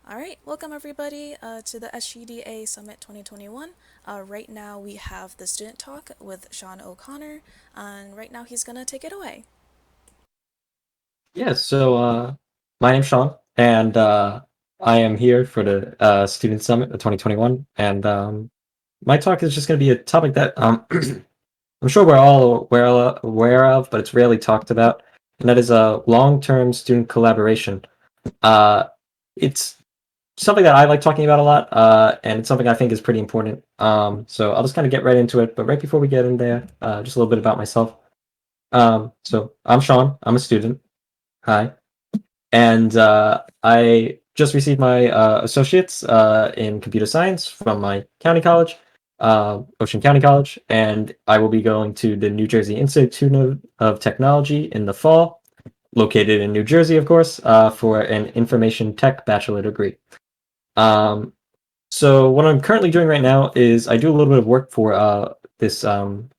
All right, welcome everybody to the SGDA Summit 2021. Right now we have the student talk with Sean O'Connor, and right now he's gonna take it away. Yeah, so my name's Sean, and I am here for the Student Summit of 2021. And my talk is just going to be a topic that I'm sure we're all aware of, but it's rarely talked about, and that is long-term student collaboration. Uh, it's something that I like talking about a lot, and it's something I think is pretty important. So I'll just kind of get right into it. But right before we get in there, just a little bit about myself. So I'm Sean. I'm a student. Hi. And I just received my associates in computer science from my county college, Ocean County College, and I will be going to the New Jersey Institute of Technology in the fall, located in New Jersey, of course, for an information tech bachelor degree. Um, so what I'm currently doing right now is I do a little bit of work for this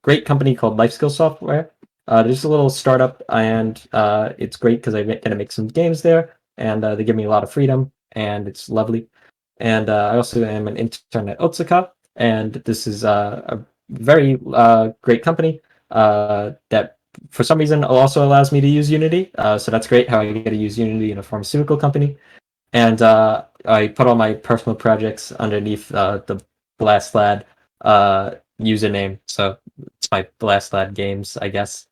great company called Life Skill Software. There's a little startup, and it's great because I get to make some games there, and they give me a lot of freedom, and it's lovely. And I also am an intern at Otsuka, and this is a very great company that for some reason also allows me to use Unity. So that's great how I get to use Unity in a pharmaceutical company. And I put all my personal projects underneath the Blast Lad username. So it's my Blast Lad games, I guess,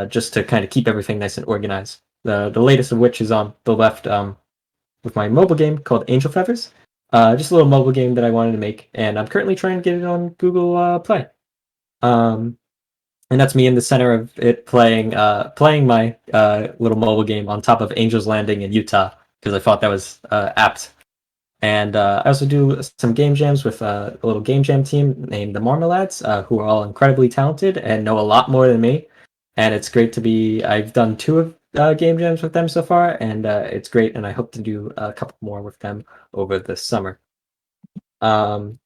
just to kind of keep everything nice and organized. The latest of which is on the left with my mobile game called Angel Feathers. Just a little mobile game that I wanted to make, and I'm currently trying to get it on Google Play. Um, and that's me in the center of it playing my little mobile game on top of Angel's Landing in Utah because I thought that was apt. And I also do some game jams with a little game jam team named the Marmalades, who are all incredibly talented and know a lot more than me. And it's great to be. I've done two of game jams with them so far, and it's great. And I hope to do a couple more with them over the summer. Um,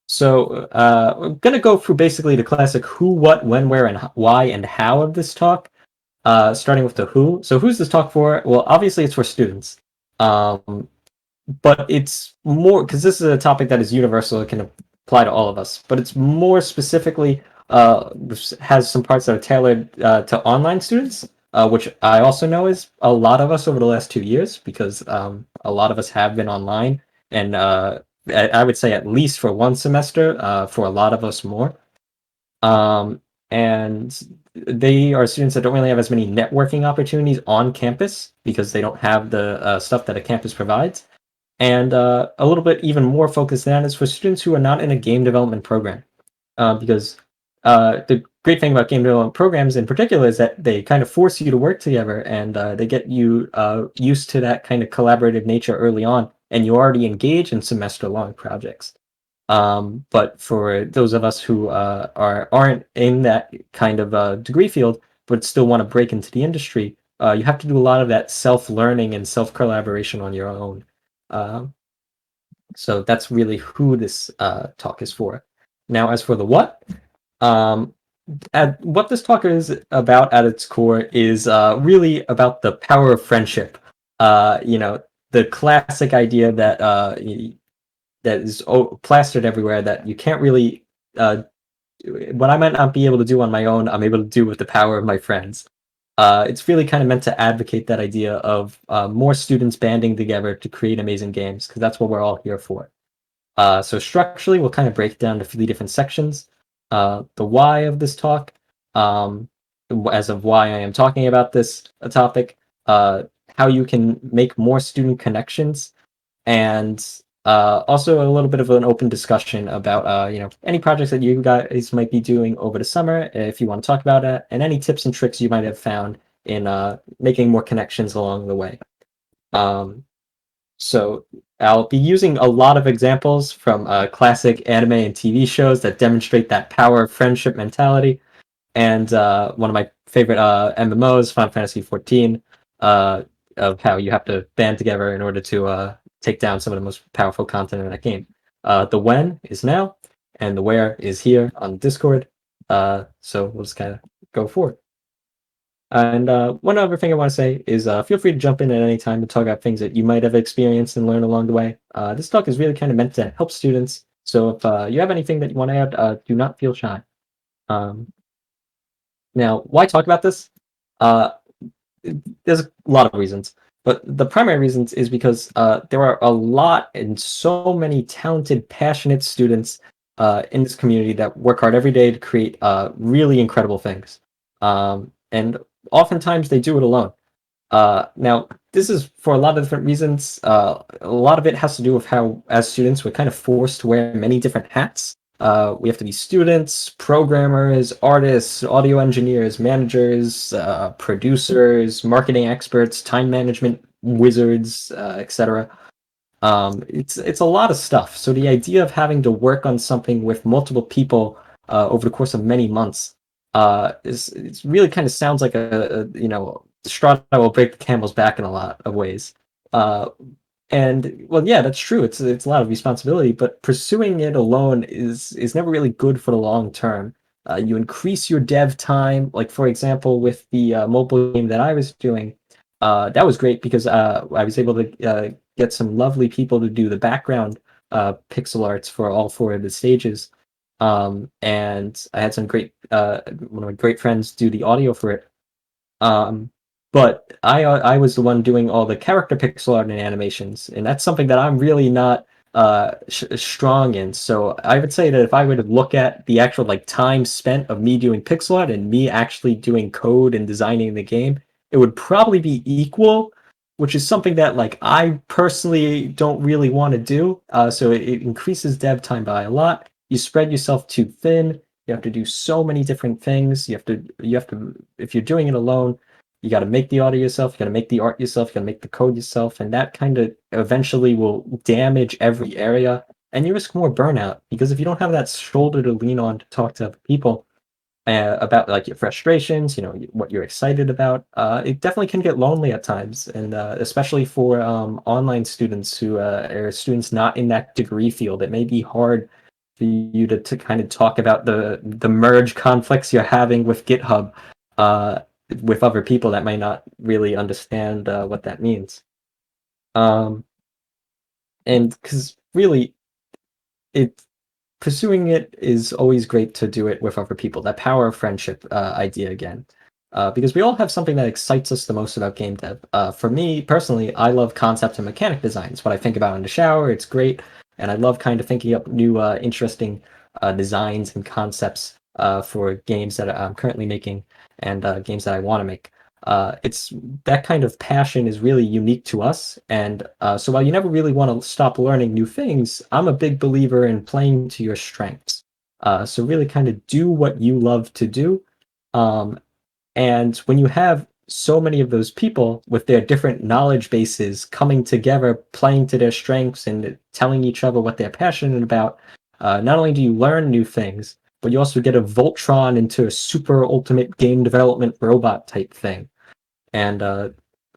so I'm gonna go through basically the classic who, what, when, where, and why and how of this talk. Starting with the who. So who's this talk for? Well, obviously it's for students. Um, but it's more because this is a topic that is universal. It can apply to all of us, but it's more specifically has some parts that are tailored to online students, which I also know is a lot of us over the last 2 years because a lot of us have been online, and I would say at least for one semester, for a lot of us more. Um, and they are students that don't really have as many networking opportunities on campus because they don't have the stuff that a campus provides. And a little bit even more focused than that is for students who are not in a game development program. Because the great thing about game development programs in particular is that they kind of force you to work together and they get you used to that kind of collaborative nature early on, and you already engage in semester long projects. But for those of us who aren't in that kind of degree field, but still want to break into the industry, you have to do a lot of that self learning and self collaboration on your own. Um, so that's really who this talk is for. Now, as for the what, um, what this talk is about at its core is really about the power of friendship. The classic idea that that is plastered everywhere that you can't really uh, what I might not be able to do on my own, I'm able to do with the power of my friends. It's really kind of meant to advocate that idea of more students banding together to create amazing games because that's what we're all here for. So structurally, we'll kind of break it down to 3 different sections. The why of this talk, um, as of why I am talking about this topic, how you can make more student connections, and also a little bit of an open discussion about any projects that you guys might be doing over the summer if you want to talk about it, and any tips and tricks you might have found in making more connections along the way. Um, so I'll be using a lot of examples from classic anime and TV shows that demonstrate that power of friendship mentality. And one of my favorite MMOs, Final Fantasy 14, of how you have to band together in order to take down some of the most powerful content in that game. The when is now, and the where is here on Discord. So we'll just kind of go forward. And one other thing I want to say is feel free to jump in at any time to talk about things that you might have experienced and learned along the way. This talk is really kind of meant to help students. So if you have anything that you want to add, do not feel shy. Um, Now, why talk about this? Uh, there's a lot of reasons, but the primary reasons is because there are a lot and so many talented, passionate students in this community that work hard every day to create really incredible things. And oftentimes they do it alone. Now, this is for a lot of different reasons. A lot of it has to do with how, as students, we're kind of forced to wear many different hats. We have to be students, programmers, artists, audio engineers, managers, producers, marketing experts, time management wizards, etc. It's a lot of stuff. So the idea of having to work on something with multiple people over the course of many months is it's really kind of sounds like the straw that will break the camel's back in a lot of ways. Uh, and well, yeah, that's true. It's a lot of responsibility, but pursuing it alone is never really good for the long term. You increase your dev time, like for example, with the mobile game that I was doing. That was great because I was able to get some lovely people to do the background pixel arts for all four of the stages. And I had some great one of my great friends do the audio for it. Um, but I was the one doing all the character pixel art and animations, and that's something that I'm really not strong in. So I would say that if I were to look at the actual like time spent of me doing pixel art and me actually doing code and designing the game, it would probably be equal, which is something that like I personally don't really want to do. So it increases dev time by a lot. You spread yourself too thin. You have to do so many different things. You have to if you're doing it alone, you got to make the audio yourself, you got to make the art yourself, you got to make the code yourself, and that kind of eventually will damage every area, and you risk more burnout because if you don't have that shoulder to lean on to talk to other people about like your frustrations, what you're excited about, it definitely can get lonely at times, and especially for online students who are students not in that degree field, it may be hard for you to kind of talk about the merge conflicts you're having with GitHub uh, with other people that might not really understand what that means. Um, and because really, it pursuing it is always great to do it with other people. That power of friendship idea again. Because we all have something that excites us the most about game dev. For me personally, I love concept and mechanic design. It's what I think about in the shower. It's great, and I love kind of thinking up new, interesting designs and concepts for games that I'm currently making and games that I want to make. It's that kind of passion is really unique to us, and so while you never really want to stop learning new things, I'm a big believer in playing to your strengths. So really kind of do what you love to do. Um, and when you have so many of those people with their different knowledge bases coming together, playing to their strengths and telling each other what they're passionate about, not only do you learn new things, but you also get a Voltron into a super ultimate game development robot type thing. And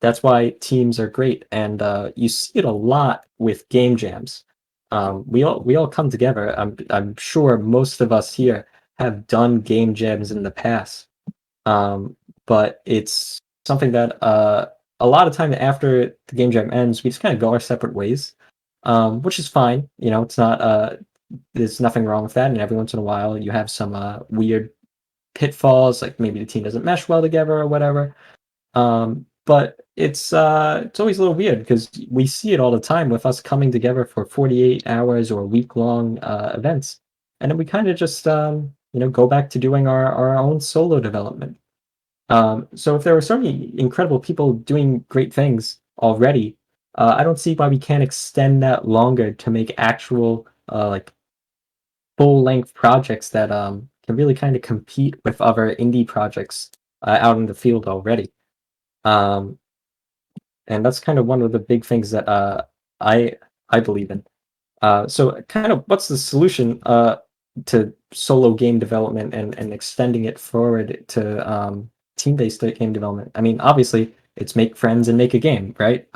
that's why teams are great. And you see it a lot with game jams. We all come together. I'm sure most of us here have done game jams in the past, um, but it's something that a lot of time after the game jam ends, we just kind of go our separate ways, which is fine. It's not there's nothing wrong with that. And every once in a while, you have some weird pitfalls, like maybe the team doesn't mesh well together or whatever. But it's always a little weird because we see it all the time with us coming together for 48 hours or week long events, and then we kind of just go back to doing our own solo development. So if there are so many incredible people doing great things already, I don't see why we can't extend that longer to make actual like full length projects that can really kind of compete with other indie projects out in the field already. Um, and that's kind of one of the big things that I I believe in. So kind of what's the solution to solo game development and extending it forward to team-based game development? I mean, obviously, it's make friends and make a game, right?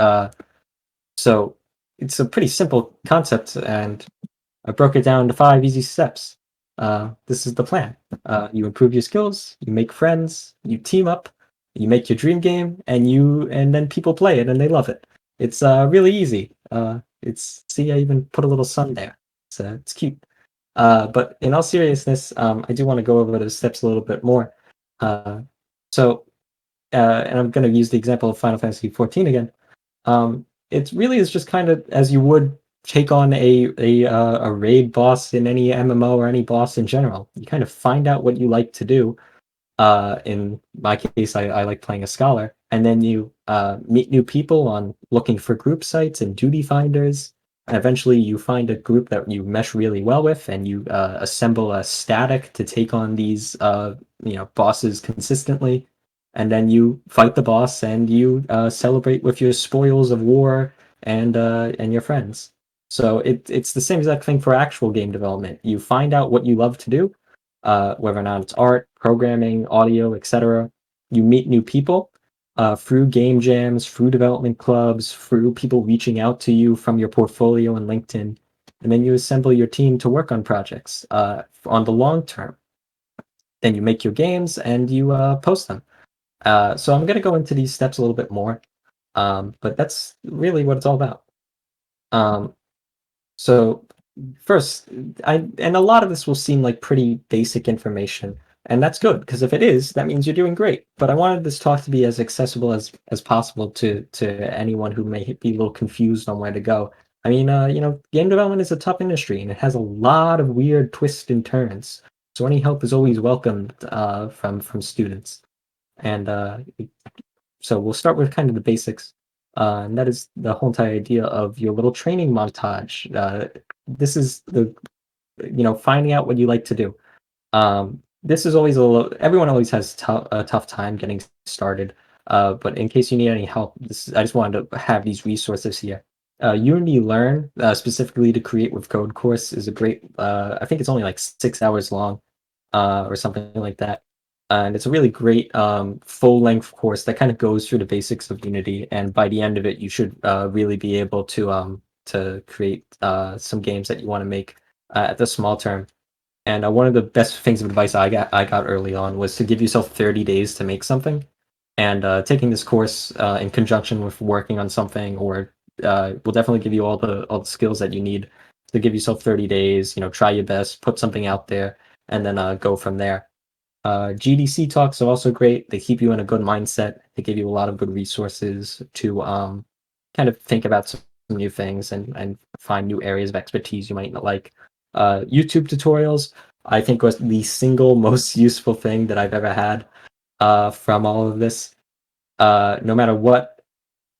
So it's a pretty simple concept, and I broke it down into 5 easy steps. This is the plan. You improve your skills, you make friends, you team up, You make your dream game, and then people play it and they love it. It's really easy. It's see, I even put a little sun there. It's cute. But in all seriousness, I do want to go over the steps a little bit more. Uh, so, and I'm going to use the example of Final Fantasy 14 again. It really is just kind of as you would take on a raid boss in any MMO or any boss in general. You kind of find out what you like to do. In my case, I like playing a scholar, and then you meet new people on looking for group sites and duty finders, and eventually you find a group that you mesh really well with, and you assemble a static to take on these bosses consistently, and then you fight the boss and you celebrate with your spoils of war and your friends. So it's the same exact thing for actual game development. You find out what you love to do, whether or not it's art, programming, audio, etc. You meet new people through game jams, through development clubs, through people reaching out to you from your portfolio and LinkedIn. And then you assemble your team to work on projects on the long term. Then you make your games and you post them. So I'm going to go into these steps a little bit more, but that's really what it's all about. Um, so first, and a lot of this will seem like pretty basic information, and that's good because if it is, that means you're doing great. But I wanted this talk to be as accessible as possible to anyone who may be a little confused on where to go. I mean, game development is a tough industry and it has a lot of weird twists and turns. So any help is always welcomed from students. And so we'll start with kind of the basics. And that is the whole entire idea of your little training montage. This is finding out what you like to do. This is always everyone always has a tough time getting started. But in case you need any help, I just wanted to have these resources here. Unity Learn, specifically to create with code course, is a great. I think it's only like 6 hours long, or something like that. And it's a really great full length course that kind of goes through the basics of Unity. And by the end of it, you should really be able to create some games that you want to make at the small term. And one of the best things of advice I got early on was to give yourself 30 days to make something. And taking this course in conjunction with working on something or will definitely give you all the skills that you need to give yourself 30 days. Try your best, put something out there, and then go from there. GDC talks are also great. They keep you in a good mindset. They give you a lot of good resources to kind of think about some new things and find new areas of expertise you might not like. YouTube tutorials, I think, was the single most useful thing that I've ever had from all of this. No matter what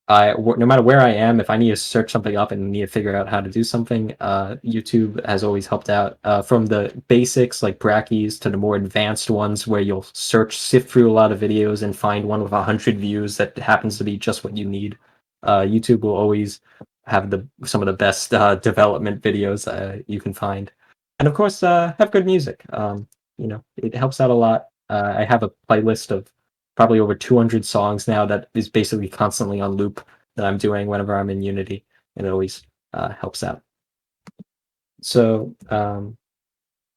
no matter where I am, if I need to search something up and need to figure out how to do something, YouTube has always helped out. From the basics like brackeys to the more advanced ones where you'll sift through a lot of videos and find one with 100 views that happens to be just what you need. YouTube will always have some of the best development videos you can find, and of course, have good music. It helps out a lot. I have a playlist of probably over 200 songs now that is basically constantly on loop that I'm doing whenever I'm in Unity, and it always helps out. So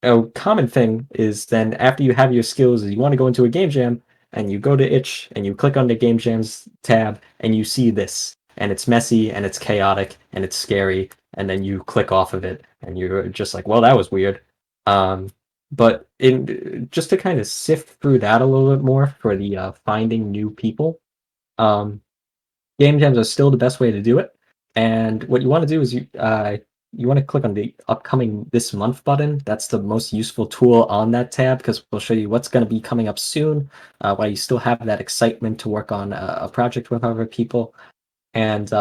a common thing is then after you have your skills, is you want to go into a game jam and you go to itch and you click on the game jams tab and you see this and it's messy and it's chaotic and it's scary and then you click off of it and you're just like, well, that was weird. Um, but in just to kind of sift through that a little bit more for the finding new people, um, game jams are still the best way to do it. And what you want to do is you want to click on the upcoming this month button. That's the most useful tool on that tab because we'll show you what's going to be coming up soon, while you still have that excitement to work on a project with other people. And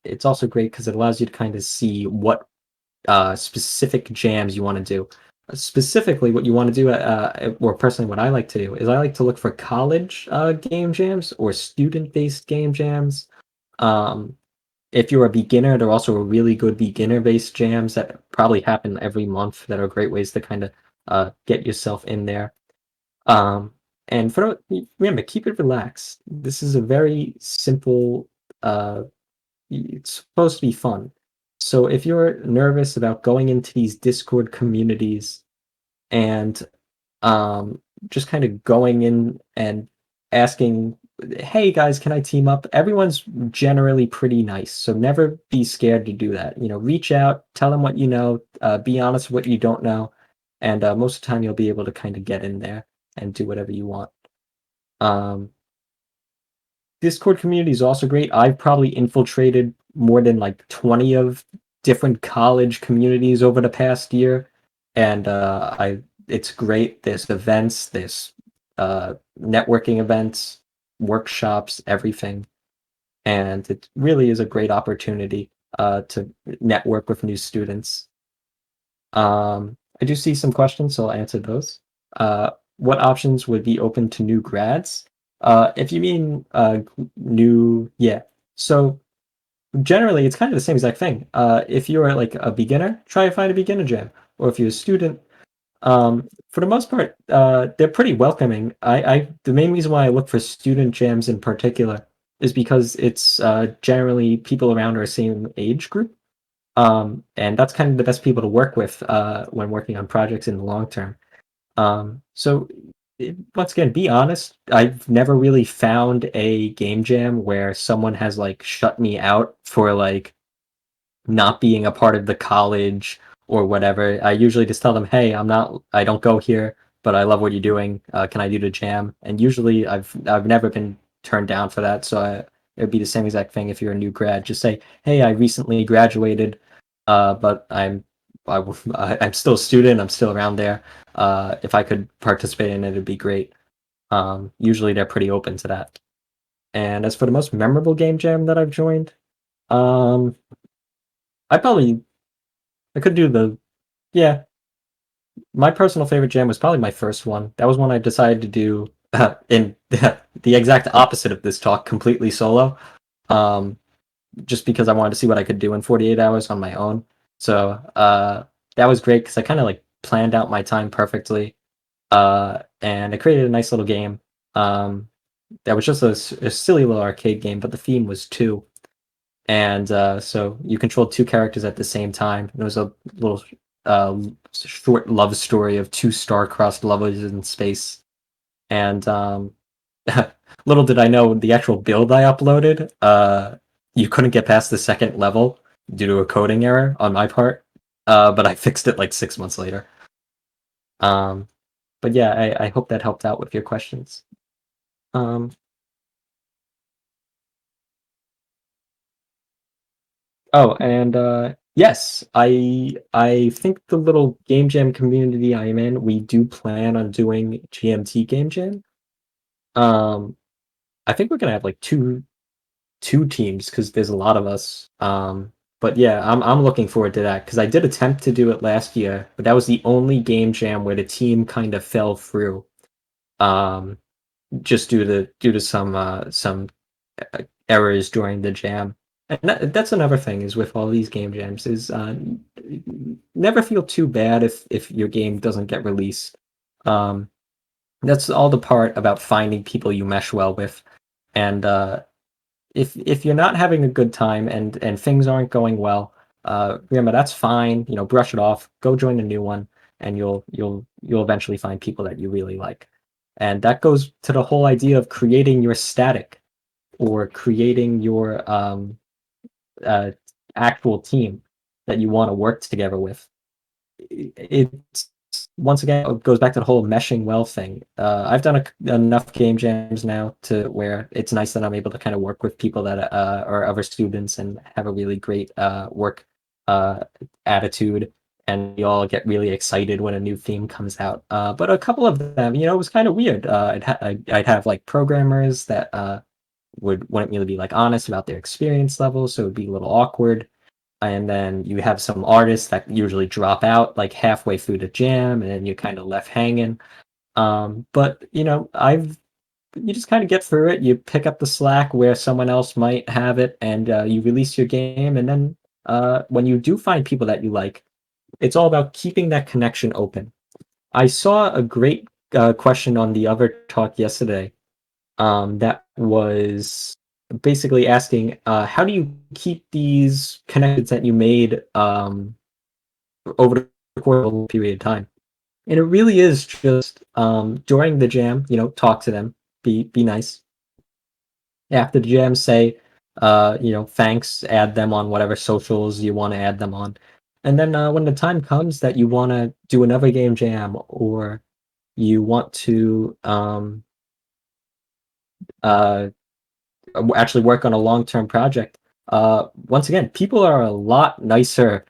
it's also great because it allows you to kind of see what specific jams you want to do. Specifically, what you want to do, or personally, what I like to do is I like to look for college game jams or student-based game jams. Um, if you're a beginner, there are also really good beginner-based jams that probably happen every month that are great ways to kind of get yourself in there. Um, and remember, keep it relaxed. This is a very simple. It's supposed to be fun. So if you're nervous about going into these Discord communities and just kind of going in and asking hey guys, can I team up? Everyone's generally pretty nice, so never be scared to do that. Reach out, tell them what you know, be honest with what you don't know, and most of the time you'll be able to kind of get in there and do whatever you want. Um, Discord community is also great. I've probably infiltrated more than like 20 of different college communities over the past year, and I it's great. There's events, there's networking events, workshops, everything, and it really is a great opportunity to network with new students. I do see some questions, so I'll answer those. What options would be open to new grads? If you mean new, yeah. So generally, it's kind of the same exact thing. If you're like a beginner, try to find a beginner jam, or if you're a student, for the most part, they're pretty welcoming. The main reason why I look for student jams in particular is because it's generally people around our same age group. And that's kind of the best people to work with when working on projects in the long term. Once again, be honest. I've never really found a game jam where someone has like shut me out for like not being a part of the college or whatever. I usually just tell them, "Hey, I don't go here, but I love what you're doing. Can I do the jam?" And usually, I've never been turned down for that. It would be the same exact thing if you're a new grad. Just say, "Hey, I recently graduated, but I'm still a student. I'm still around there. If I could participate in it, it'd be great." Usually, they're pretty open to that. And as for the most memorable game jam that I've joined, um, I probably I could do the yeah. My personal favorite jam was probably my first one. That was one I decided to do in the exact opposite of this talk, completely solo. Um, just because I wanted to see what I could do in 48 hours on my own. So that was great because I kind of like planned out my time perfectly, and I created a nice little game. That was just a silly little arcade game, but the theme was two, and so you controlled two characters at the same time. It was a little uh, short love story of two star-crossed lovers in space. And little did I know, the actual build I uploaded, you couldn't get past the second level due to a coding error on my part. But I fixed it like 6 months later. Um, but yeah, I hope that helped out with your questions. Um, Oh, and yes, I think the little game jam community I am in, we do plan on doing GMT game jam. Um, I think we're gonna have like two teams because there's a lot of us. But yeah, I'm looking forward to that because I did attempt to do it last year, but that was the only game jam where the team kind of fell through. Um, just due to some errors during the jam. And that's another thing is with all these game jams is never feel too bad if your game doesn't get released. Um, that's all the part about finding people you mesh well with. And if you're not having a good time and things aren't going well, remember that's fine. Brush it off. Go join a new one, and you'll eventually find people that you really like. And that goes to the whole idea of creating your static or creating your uh, actual team that you want to work together with. It's once again it goes back to the whole meshing well thing. I've done enough game jams now to where it's nice that I'm able to kind of work with people that are other students and have a really great work uh, attitude, and we all get really excited when a new theme comes out. But a couple of them, it was kind of weird. I'd have like programmers that wouldn't really be like honest about their experience level, so it would be a little awkward. And then you have some artists that usually drop out like halfway through the jam, and then you're kind of left hanging. But I've you just kind of get through it. You pick up the slack where someone else might have it, and you release your game. And then when you do find people that you like, it's all about keeping that connection open. I saw a great question on the other talk yesterday that was basically asking, how do you keep these connections that you made over the course of a long period of time? And it really is just during the jam, talk to them, be nice. After the jam, say, thanks, add them on whatever socials you want to add them on. And then when the time comes that you want to do another game jam or you want to uh, actually work on a long-term project, once again, people are a lot nicer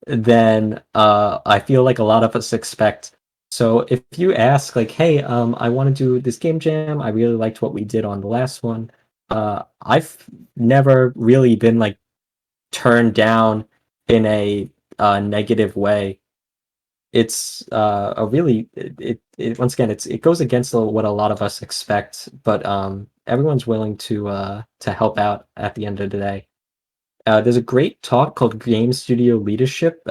than I feel like a lot of us expect. So if you ask like, "Hey, I want to do this game jam. I really liked what we did on the last one." I've never really been like turned down in a negative way. It's a really it once again it goes against what a lot of us expect, but everyone's willing to help out at the end of the day. There's a great talk called Game Studio Leadership.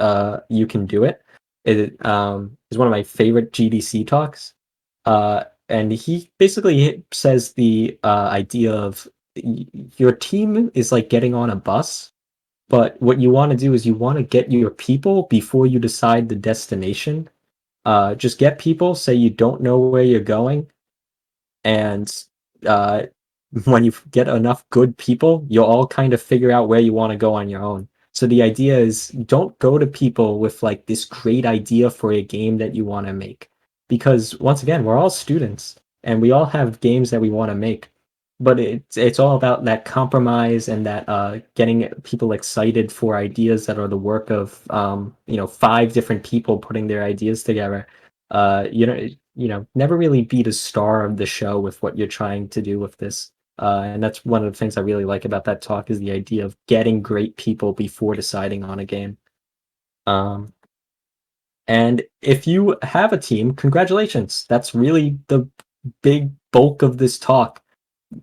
You can do it. It is one of my favorite GDC talks. And he basically says the idea of your team is like getting on a bus, but what you want to do is you want to get your people before you decide the destination. Just get people, say you don't know where you're going, and uh, when you get enough good people, you'll all kind of figure out where you want to go on your own. So the idea is don't go to people with like this great idea for a game that you want to make. Because once again, we're all students and we all have games that we want to make. But it's all about that compromise and that getting people excited for ideas that are the work of five different people putting their ideas together. Never really be the star of the show with what you're trying to do with this. And that's one of the things I really like about that talk is the idea of getting great people before deciding on a game. Um, and if you have a team, congratulations. That's really the big bulk of this talk.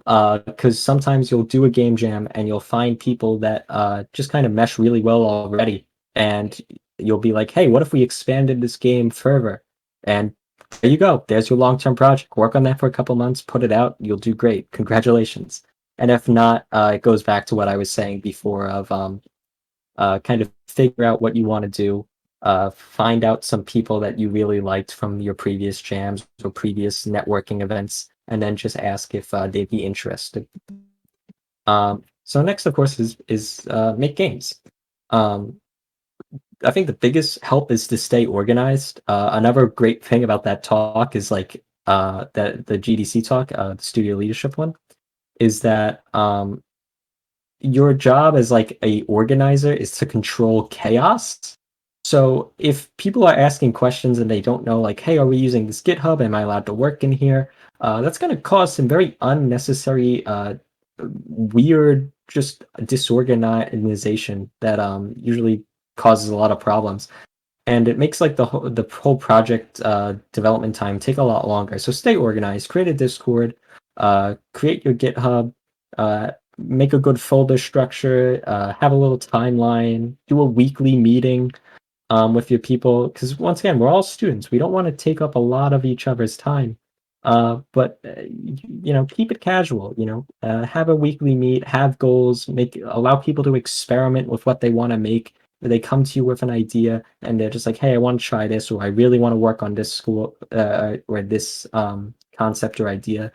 Because sometimes you'll do a game jam and you'll find people that just kind of mesh really well already. And you'll be like, hey, what if we expanded this game further? And there you go. There's your long-term project. Work on that for a couple months, put it out. You'll do great. Congratulations. And if not, it goes back to what I was saying before of kind of figure out what you want to do. Find out some people that you really liked from your previous jams or previous networking events, and then just ask if they'd be interested. So next, of course, is make games. Um, I think the biggest help is to stay organized. Another great thing about that talk is like that the GDC talk, the studio leadership one, is that your job as like a organizer is to control chaos. So if people are asking questions and they don't know, like, hey, are we using this GitHub? Am I allowed to work in here? That's going to cause some very unnecessary, weird, just disorganization that usually causes a lot of problems. And it makes like the whole project development time take a lot longer. So stay organized, create a Discord, create your GitHub, make a good folder structure, have a little timeline, do a weekly meeting with your people. Because once again, we're all students. We don't want to take up a lot of each other's time. But keep it casual. Have a weekly meet, have goals, allow people to experiment with what they want to make. They come to you with an idea, and they're just like, "Hey, I want to try this, or I really want to work on this school or this concept or idea."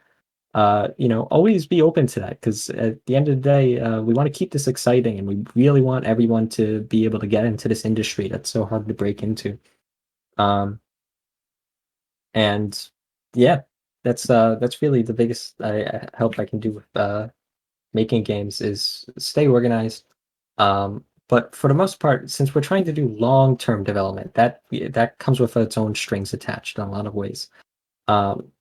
Always be open to that because at the end of the day, we want to keep this exciting and we really want everyone to be able to get into this industry that's so hard to break into. Um, and yeah, that's really the biggest help I can do with making games is stay organized. But for the most part, since we're trying to do long-term development, that comes with its own strings attached in a lot of ways. Um,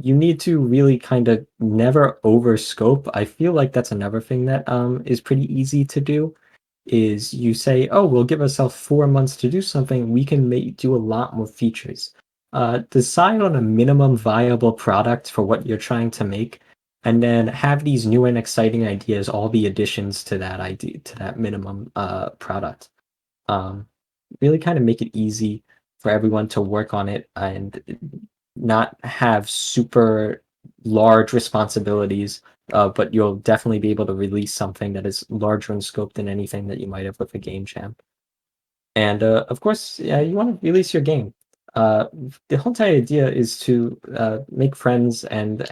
you need to really kind of never overscope. I feel like that's another thing that is pretty easy to do. Is you say, oh, we'll give ourselves 4 months to do something. We can do a lot more features. Decide on a minimum viable product for what you're trying to make, and then have these new and exciting ideas all be additions to that idea to that minimum product. Um, really kind of make it easy for everyone to work on it and not have super large responsibilities, but you'll definitely be able to release something that is larger in scope than anything that you might have with a game jam. And of course, yeah, you want to release your game. Uh, the whole entire idea is to make friends and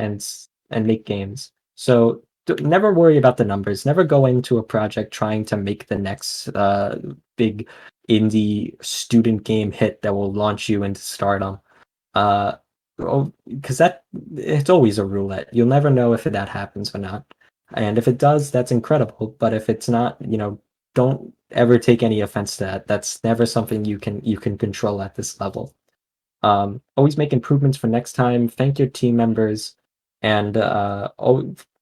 make games. So never worry about the numbers. Never go into a project trying to make the next big indie student game hit that will launch you into stardom. Uh, because that it's always a roulette. You'll never know if that happens or not. And if it does, that's incredible. But if it's not, don't ever take any offense to that. That's never something you can control at this level. Always make improvements for next time. Thank your team members, and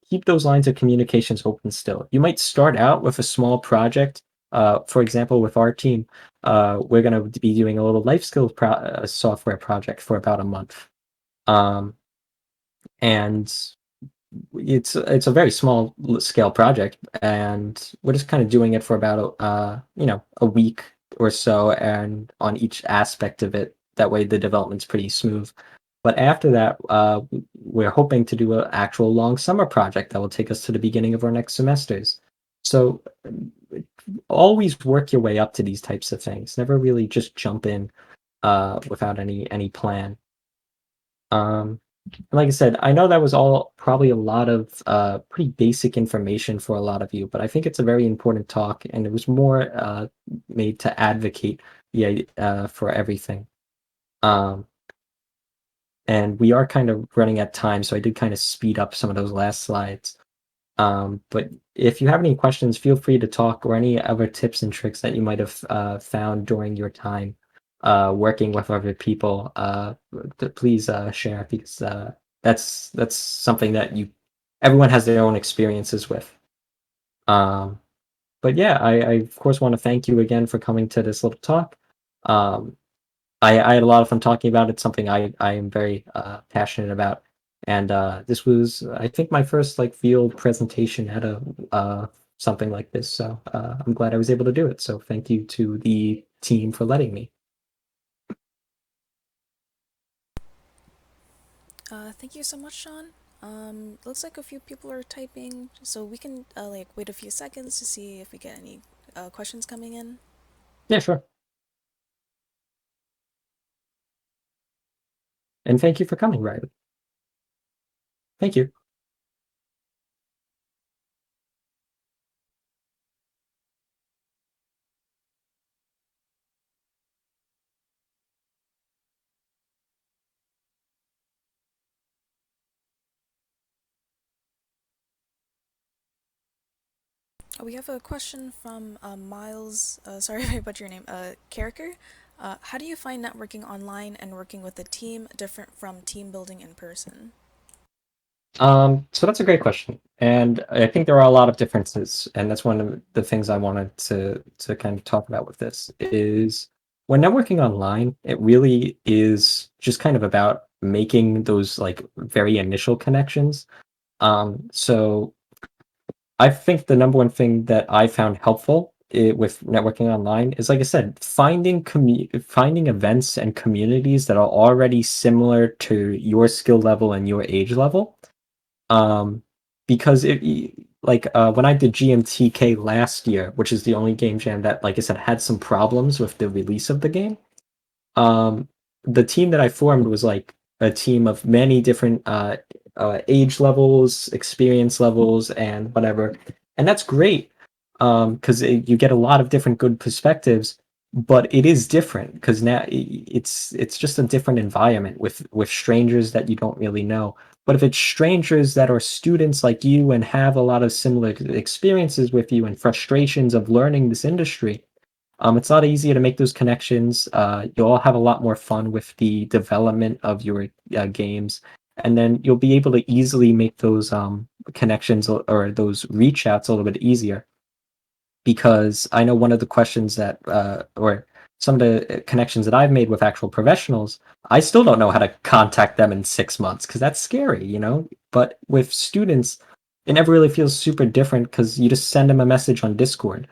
keep those lines of communications open still. You might start out with a small project. For example, with our team, we're going to be doing a little life skills software project for about a month. Um, and it's a very small scale project, and we're just kind of doing it for about a week or so, and on each aspect of it. That way, the development's pretty smooth. But after that, we're hoping to do an actual long summer project that will take us to the beginning of our next semesters. So always work your way up to these types of things. Never really just jump in without any plan. Um, like I said, I know that was all probably a lot of pretty basic information for a lot of you, but I think it's a very important talk, and it was more made to advocate for everything. Um, and we are kind of running at time, so I did kind of speed up some of those last slides. But if you have any questions, feel free to talk, or any other tips and tricks that you might have found during your time working with other people. Please share, because that's something that you everyone has their own experiences with. Um, but yeah, I of course want to thank you again for coming to this little talk. Um, I had a lot of fun talking about it. Something I am very passionate about, and this was, I think, my first like field presentation at a something like this. So I'm glad I was able to do it. So thank you to the team for letting me. Thank you so much, Sean. Looks like a few people are typing, so we can like wait a few seconds to see if we get any questions coming in. Yeah, sure. And thank you for coming, Riley. Thank you. We have a question from Miles. Sorry if I butchered your name. Carricker. How do you find networking online and working with a team different from team building in person? So that's a great question, and I think there are a lot of differences, and that's one of the things I wanted to kind of talk about with this is when networking online, it really is just kind of about making those like very initial connections. So I think the number one thing that I found helpful with networking online is, like I said, finding events and communities that are already similar to your skill level and your age level. Because when I did GMTK last year, which is the only game jam that, like I said, had some problems with the release of the game. um, the team that I formed was like a team of many different age levels, experience levels, and whatever. And that's great, because you get a lot of different good perspectives. But it is different because now it's just a different environment with strangers that you don't really know. But if it's strangers that are students like you and have a lot of similar experiences with you and frustrations of learning this industry, it's a lot easier to make those connections. You'll all have a lot more fun with the development of your games, and then you'll be able to easily make those connections or those reach outs a little bit easier. Because I know one of the questions that, or some of the connections that I've made with actual professionals, I still don't know how to contact them in 6 months because that's scary. But with students, it never really feels super different because you just send them a message on Discord.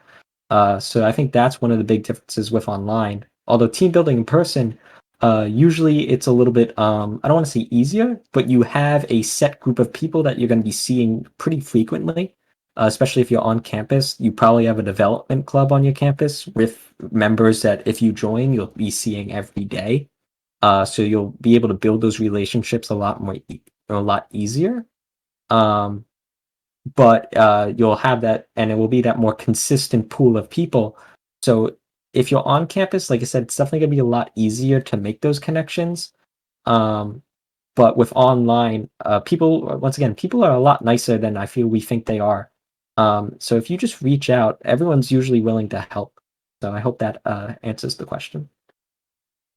So I think that's one of the big differences with online. Although team building in person, usually it's a little bit, I don't want to say easier, but you have a set group of people that you're going to be seeing pretty frequently. Especially if you're on campus, you probably have a development club on your campus with members that if you join, you'll be seeing every day. So you'll be able to build those relationships a lot more, a lot easier. Um, but you'll have that, and it will be that more consistent pool of people. So if you're on campus, like I said, it's definitely gonna be a lot easier to make those connections. Um, but with online, people, once again, people are a lot nicer than I feel we think they are. So if you just reach out, everyone's usually willing to help. So I hope that answers the question.